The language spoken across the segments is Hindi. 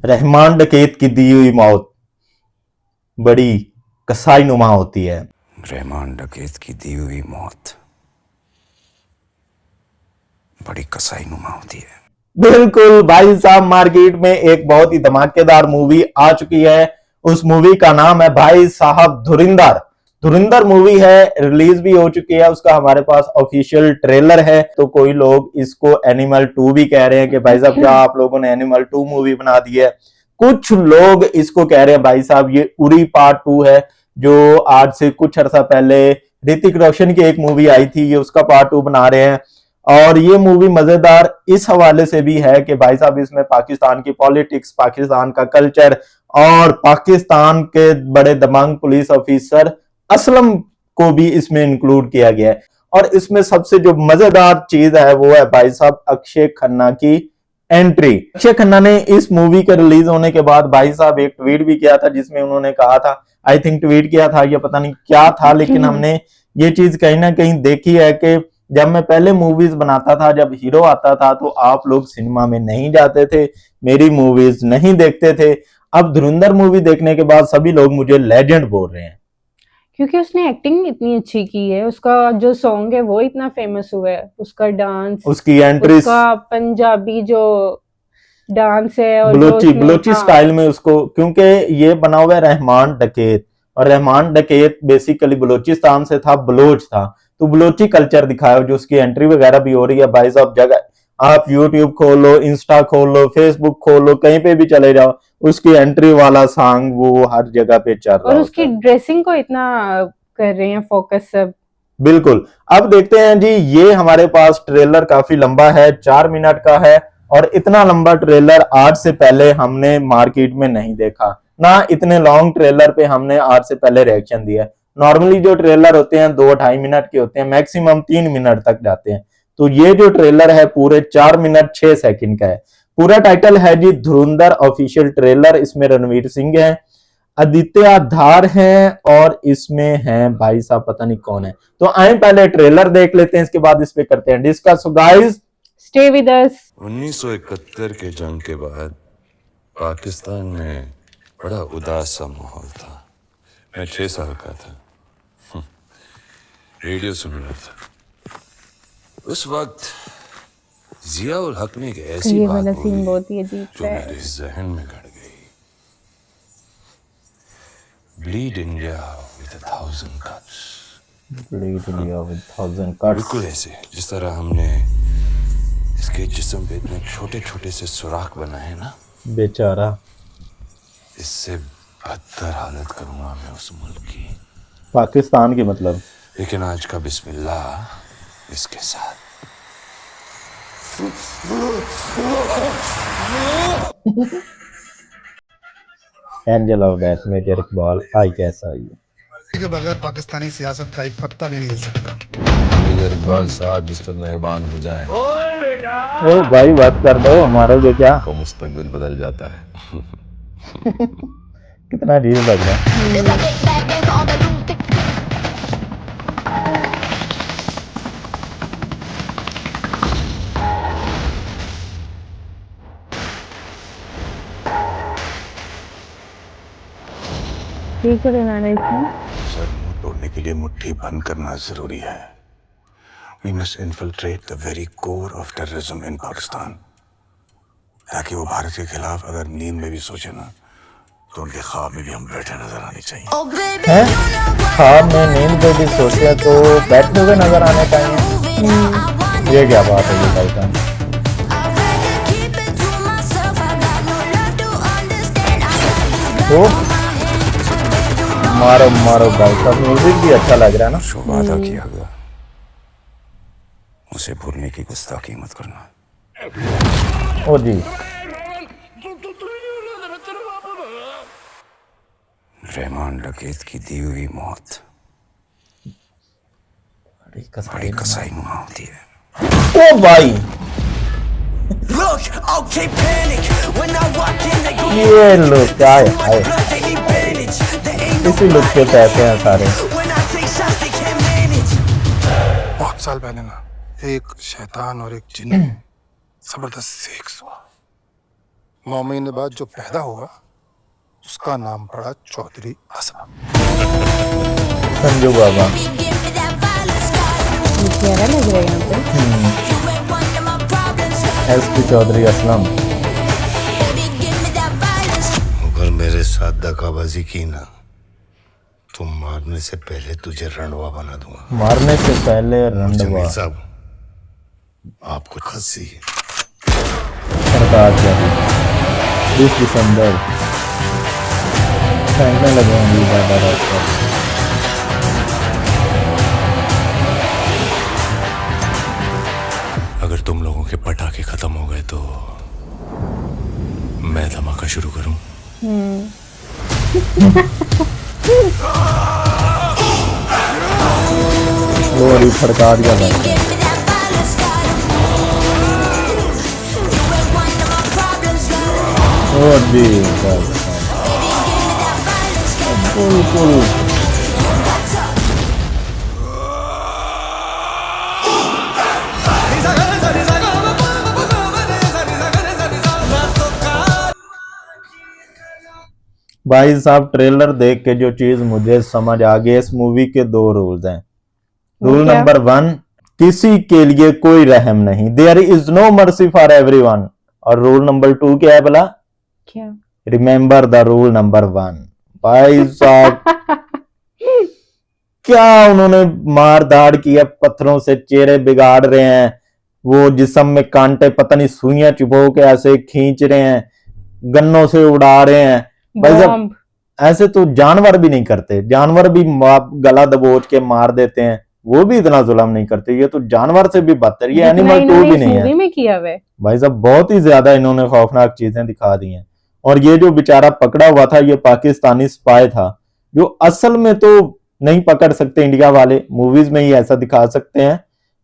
रहमान डकैत की दी हुई मौत बड़ी कसाईनुमा होती है। रहमान डकैत की दी हुई मौत बड़ी कसाईनुमा होती है। बिल्कुल भाई साहब, मार्केट में एक बहुत ही धमाकेदार मूवी आ चुकी है। उस मूवी का नाम है भाई साहब धुरंधर। धुरंधर मूवी है, रिलीज भी हो चुकी है, उसका हमारे पास ऑफिशियल ट्रेलर है। तो कोई लोग इसको एनिमल 2 भी कह रहे हैं कि भाई साहब क्या आप लोगों ने एनिमल 2 मूवी बना दी है। कुछ लोग इसको कह रहे हैं भाई साहब ये उरी पार्ट 2 है, जो आज से कुछ अर्सा पहले ऋतिक रोशन की एक मूवी आई थी, ये उसका पार्ट 2 बना रहे हैं। और ये मूवी मजेदार इस हवाले से भी है कि भाई साहब इसमें पाकिस्तान की पॉलिटिक्स, पाकिस्तान का कल्चर और पाकिस्तान के बड़े दबंग पुलिस ऑफिसर असलम को भी इसमें इंक्लूड किया गया है। और इसमें सबसे जो मजेदार चीज है वो है भाई साहब अक्षय खन्ना की एंट्री। अक्षय खन्ना ने इस मूवी के रिलीज होने के बाद भाई साहब एक ट्वीट भी किया था, जिसमें उन्होंने कहा था, आई थिंक ट्वीट किया था या पता नहीं क्या था, लेकिन हमने ये चीज कहीं ना कहीं देखी है कि जब मैं पहले मूवीज बनाता था, जब हीरो आता था तो आप लोग सिनेमा में नहीं जाते थे, मेरी मूवीज नहीं देखते थे। अब धुरंधर मूवी देखने के बाद सभी लोग मुझे लेजेंड बोल रहे हैं, क्योंकि उसने एक्टिंग इतनी अच्छी की है, उसका जो सॉन्ग है वो इतना फेमस हुआ है, उसका डांस, उसकी एंट्री, उसका पंजाबी जो डांस है और बलोची स्टाइल में उसको, क्योंकि ये बना हुआ है रहमान डकैत, और रहमान डकैत बेसिकली बलोचिस्तान से था, बलोच था, तो बलोची कल्चर दिखाया। जो उसकी एंट्री वगैरह भी हो रही है भाई साहब, जगह आप यूट्यूब खोलो, इंस्टा खोलो, फेसबुक खोलो, कहीं पे भी चले जाओ, उसकी एंट्री वाला सॉन्ग वो हर जगह पे चल रहा और है। उसकी ड्रेसिंग को इतना कर रहे हैं फोकस सब। बिल्कुल। अब देखते हैं जी, ये हमारे पास ट्रेलर काफी लंबा है, 4 मिनट का है, और इतना लंबा ट्रेलर आज से पहले हमने मार्केट में नहीं देखा ना। इतने लॉन्ग ट्रेलर पे हमने आज से पहले रिएक्शन दिया। नॉर्मली जो ट्रेलर होते हैं 2-2.5 मिनट के होते हैं, मैक्सिमम 3 मिनट तक जाते हैं। तो ये जो ट्रेलर है पूरे 4 मिनट 6 सेकंड का है। पूरा टाइटल है जी धुरंधर ऑफिशियल ट्रेलर। इसमें रणवीर सिंह है, आदित्य धार हैं, और इसमें हैं भाई साहब पता नहीं कौन है। तो आए पहले ट्रेलर देख लेते हैं, इसके बाद इस पे करते हैं discuss. So guys stay with us. 1971 के जंग के बाद पाकिस्तान में बड़ा उदास सा माहौल था। मैं 6 साल का था, रेडियो सुन रहा था। उस वक्त जिया उल हक ने एक ऐसी बात बोली जो मेरे जहन में गड़ गई। Bleed India with 1000 cuts. Bleed India with 1000 cuts. बिल्कुल ऐसे जिस तरह हमने इसके जिस्म पे इतने छोटे छोटे से सुराख बनाए ना। बेचारा, इससे बदतर हालत करूंगा मैं उस मुल्क की, पाकिस्तान की मतलब। लेकिन आज का बिस्मिल्लाह इसके साथ। Angel of death major Iqbal आई कैसा आई के बगैर पाकिस्तानी सियासत का एक पत्ता भी नहीं हिल सकता। मेजर इकबाल साहब जिस पर मेहरबान हो जाए ओ भाई बात कर दो हमारा जो क्या तो मुस्तकबिल बदल जाता है। कितना अजीब लग रहा है। ठीक है ना इसमें सर मुंह तोड़ने के लिए मुट्ठी बंद करना जरूरी है। We must infiltrate the very core of terrorism in Pakistan, ताकि वो भारत के खिलाफ अगर नींद में भी सोचे ना तो उनके ख्वाब में भी हम बैठे नजर आने चाहिए। हैं? ख्वाब में नींद पे भी सोचे तो बैठे हुए नजर आने चाहिए। ये क्या बात है ये भाई साहब। तो मारो मारो भाई साहब, म्यूजिक भी अच्छा लग रहा है ना। जो वादा किया गया उसे भूलने की गुस्ताखी मत करना। ओ जी, रहमान डकैत की दी हुई मौत बड़ी कसाईनुमा होती है। ओ भाई ये लोग क्या है, इसी लुक के पैसे हैं सारे। बहुत साल पहले ना एक शैतान और एक जिन जबरदस्त सेक्स हुआ। 9 महीने बाद जो पैदा हुआ उसका नाम पड़ा चौधरी असलम। संजू बाबा। ये प्यारा लग रहा है यहाँ पे। एसपी चौधरी असलम। अगर मेरे साथ दगाबाजी की ना तो मारने से पहले तुझे रंडवा बना दूंगा। मारने से पहले रंडवा। जमील साहब आपको खस्सी है। सरकार जारी 20 दिसंबर फेंकने लगे होंगे ज्यादा रात को। अगर तुम लोगों के पटाखे खत्म हो गए तो मैं धमाका शुरू करूं। लोरी फड़का दिया लगता है। ओ जी बिल्कुल। भाई साहब ट्रेलर देख के जो चीज मुझे समझ आ गई, इस मूवी के 2 रूल्स हैं। रूल क्या? नंबर 1, किसी के लिए कोई रहम नहीं, there is no mercy for everyone. और रूल नंबर 2 क्या है भला? क्या? Remember the rule number 1। भाई साहब क्या उन्होंने मार दाड़ किया, पत्थरों से चेहरे बिगाड़ रहे हैं, वो जिस्म में कांटे पता नहीं सुइयां चुभो के ऐसे खींच रहे हैं, गन्नों से उड़ा रहे हैं। भाई साहब बॉम्ब। ऐसे तो जानवर भी नहीं करते, जानवर भी गला दबोच के मार देते हैं, वो भी इतना जुल्म नहीं करते। ये तो जानवर से भी बदतर, ये जितना एनिमल 2 इन्होंने भी इस नहीं है। मूवी में किया हुआ है। भाई साहब बहुत ही ज्यादा इन्होंने खौफनाक चीजें दिखा दी हैं। और ये जो बेचारा पकड़ा हुआ था ये पाकिस्तानी स्पाई था, जो असल में तो नहीं पकड़ सकते इंडिया वाले, मूवीज में ही ऐसा दिखा सकते हैं।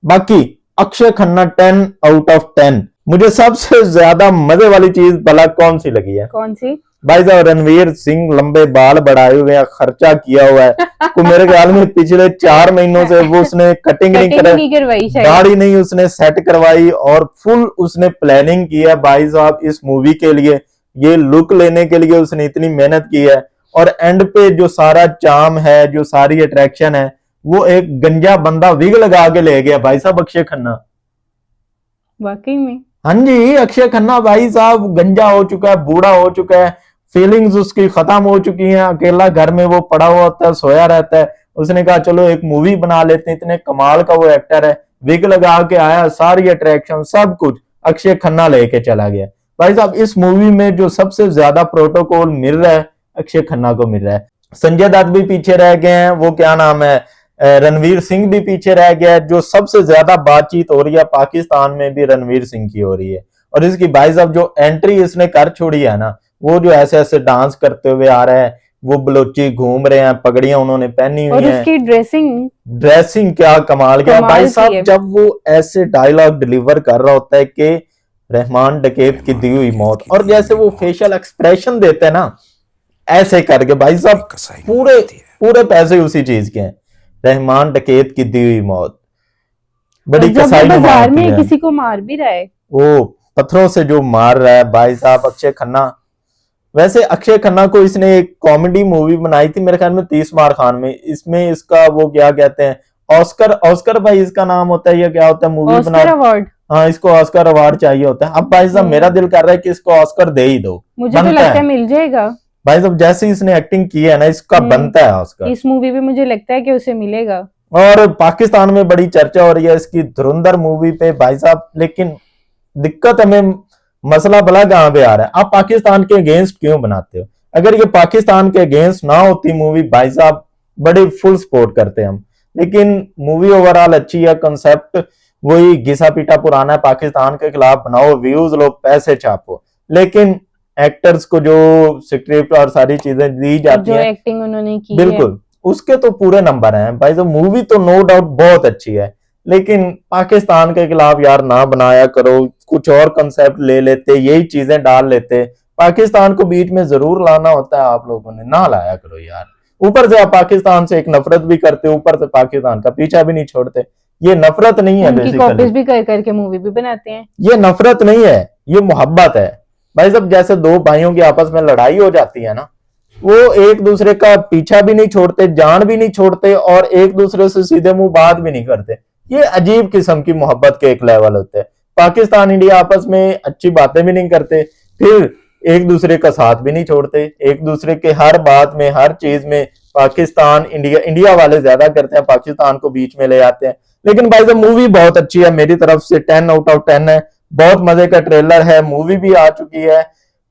बाकी अक्षय खन्ना 10 आउट ऑफ 10। मुझे सबसे ज्यादा मजे वाली चीज भला कौन सी लगी है? कौन सी? भाई साहब रणवीर सिंह लंबे बाल बढ़ाए हुए हैं, खर्चा किया हुआ है को मेरे ख्याल में पिछले 4 महीनों से वो उसने कटिंग नहीं नहीं करवाई शायद। दाढ़ी नहीं उसने सेट करवाई और फुल उसने प्लानिंग की है भाई साहब इस मूवी के लिए। ये लुक लेने के लिए उसने इतनी मेहनत की है और एंड पे जो सारा चार्म है, जो सारी अट्रैक्शन है, वो एक गंजा बंदा विग लगा के ले गया भाई साहब अक्षय खन्ना। वाकई में। हाँ जी, अक्षय खन्ना भाई साहब गंजा हो चुका है, बूढ़ा हो चुका है, फीलिंग्स उसकी खत्म हो चुकी हैं, अकेला घर में वो पड़ा हुआ होता है, सोया रहता है। उसने कहा चलो एक मूवी बना लेते हैं, इतने कमाल का वो एक्टर है, विग लगा के आया, सारी अट्रैक्शन सब कुछ अक्षय खन्ना लेके चला गया। भाई साहब इस मूवी में जो सबसे ज्यादा प्रोटोकॉल मिल रहा है अक्षय खन्ना को मिल रहा है। संजय दत्त भी पीछे रह गए हैं, वो क्या नाम है, रणवीर सिंह भी पीछे रह गया है। जो सबसे ज्यादा बातचीत हो रही है पाकिस्तान में भी रणवीर सिंह की हो रही है। और इसकी भाई साहब जो एंट्री इसने कर छोड़ी है ना, वो जो ऐसे ऐसे डांस करते हुए आ रहा है, वो बलोची घूम रहे हैं, पगड़ियां उन्होंने पहनी हुई और हैं, उसकी ड्रेसिंग क्या कमाल का है कमाल भाई की साहब। है। जब वो ऐसे डायलॉग डिलीवर कर रहा होता है कि रहमान डकैत की दी हुई मौत, और जैसे वो फेशियल एक्सप्रेशन देते हैं ना ऐसे करके, भाई साहब पूरे पूरे पैसे उसी चीज के हैं, रहमान डकैत की दी हुई मौत। बड़ी जब वो कसाई ने बाजार मार दी में है। किसी को मार भी रहा है। वो पत्थरों से जो मार रहा है भाई साहब अक्षय खन्ना। वैसे अक्षय खन्ना को इसने एक कॉमेडी मूवी बनाई थी मेरे ख्याल में 30 मार खान में, इसमें इसका वो क्या कहते हैं ऑस्कर भाई इसका नाम होता है या क्या होता है मूवी बना। Oscar award. हाँ इसको ऑस्कर अवार्ड चाहिए होता है। अब भाई साहब मेरा दिल कर रहा है कि इसको ऑस्कर दे ही दो, मुझे तो बनता लगता है है मिल जाएगा। भाई साहब जैसे इसने एक्टिंग की है ना इसका बनता है ऑस्कर। इस मूवी पे मुझे लगता है कि उसे मिलेगा। और पाकिस्तान में बड़ी चर्चा हो रही है इसकी धुरंधर मूवी पे भाई साहब, लेकिन दिक्कत हमें मसला भला कहां पे आ रहा है, आप पाकिस्तान के अगेंस्ट क्यों बनाते हो? अगर ये पाकिस्तान के अगेंस्ट ना होती मूवी भाई साहब बड़े फुल सपोर्ट करते हम, लेकिन मूवी ओवरऑल अच्छी है, कंसेप्ट वही घिसा पीटा पुराना है, पाकिस्तान के खिलाफ बनाओ, व्यूज लो, पैसे छापो, लेकिन एक्टर्स को जो स्क्रिप्ट और सारी चीजें दी जाती जो है एक्टिंग उन्होंने की बिल्कुल उसके तो पूरे नंबर हैं भाई साहब। मूवी तो नो डाउट बहुत अच्छी है, लेकिन पाकिस्तान के खिलाफ यार ना बनाया करो, कुछ और कंसेप्ट ले लेते, यही चीजें डाल लेते। पाकिस्तान को बीच में जरूर लाना होता है, आप लोगों ने ना लाया करो यार। ऊपर से आप पाकिस्तान से एक नफरत भी करते, ऊपर से पाकिस्तान का पीछा भी नहीं छोड़ते। ये नफरत नहीं है, उनकी कॉपीज बेसिकली भी कर करके मूवी भी बनाते हैं। ये नफरत नहीं है, ये मोहब्बत है। भाई साहब जैसे दो भाइयों की आपस में लड़ाई हो जाती है ना, वो एक दूसरे का पीछा भी नहीं छोड़ते, जान भी नहीं छोड़ते और एक दूसरे से सीधे मुंह बात भी नहीं करते। ये अजीब किस्म की मोहब्बत के एक लेवल होते हैं। पाकिस्तान इंडिया आपस में अच्छी बातें भी नहीं करते, फिर एक दूसरे का साथ भी नहीं छोड़ते, एक दूसरे के हर बात में हर चीज में पाकिस्तान इंडिया वाले ज्यादा करते हैं, पाकिस्तान को बीच में ले आते हैं। लेकिन भाई साहब मूवी बहुत अच्छी है, मेरी तरफ से 10 आउट ऑफ 10 है। बहुत मजे का ट्रेलर है, मूवी भी आ चुकी है,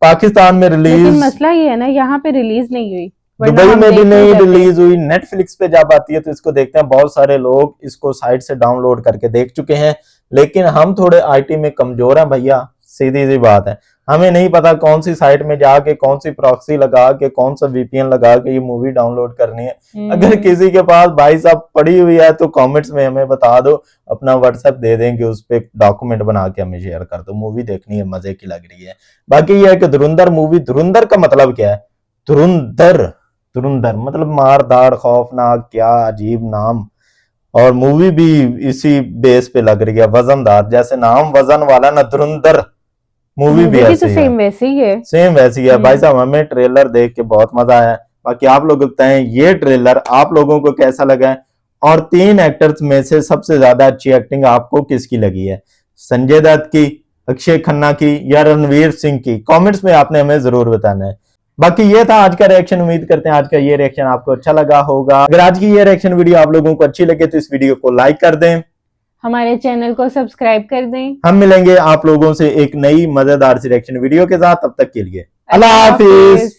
पाकिस्तान में लेकिन रिलीज, मसला ये है ना, यहाँ पे रिलीज नहीं हुई, वरना दुबई हम में भी देखने नहीं जाते। रिलीज हुई। नेटफ्लिक्स पे जब आती है तो इसको देखते हैं, बहुत सारे लोग इसको साइट से डाउनलोड करके देख चुके हैं। लेकिन हम थोड़े आईटी में कमजोर हैं भैया, सीधी सी बात है। हमें नहीं पता कौन सी साइट में जाके कौन सी प्रॉक्सी लगा के कौन सा वीपीएन लगा के ये मूवी डाउनलोड करनी है। अगर किसी के पास भाई साहब पड़ी हुई है तो कमेंट्स में हमें बता दो, अपना व्हाट्सएप दे देंगे, उस पर डॉक्यूमेंट बना के हमें शेयर कर दो। मूवी देखनी है, मजे की लग रही है। बाकी ये है कि धुरंधर मूवी, धुरंधर का मतलब क्या है? धुरंधर, धुरंधर मतलब मारदार, खौफनाक, क्या अजीब नाम। और मूवी भी इसी बेस पे लग रही है, वजनदार, जैसे नाम वजन वाला ना, धुरंधर। मूवी भी तो ऐसी है, सेम वैसे ही है। सेम वैसी है। भाई साहब हमें ट्रेलर देख के बहुत मजा आया। बाकी आप लोग बताएं ये ट्रेलर आप लोगों को कैसा लगा है, और 3 एक्टर्स में से सबसे ज्यादा अच्छी एक्टिंग आपको किसकी लगी है? संजय दत्त की, अक्षय खन्ना की, या रणवीर सिंह की? कमेंट्स में आपने हमें जरूर बताना है। बाकी ये था आज का रिएक्शन। उम्मीद करते हैं आज का ये रिएक्शन आपको अच्छा लगा होगा। अगर आज की ये रिएक्शन वीडियो आप लोगों को अच्छी लगे तो इस वीडियो को लाइक कर दें, हमारे चैनल को सब्सक्राइब कर दें। हम मिलेंगे आप लोगों से एक नई मजेदार सी रिएक्शन वीडियो के साथ। तब तक के लिए अल्लाह हाफिज।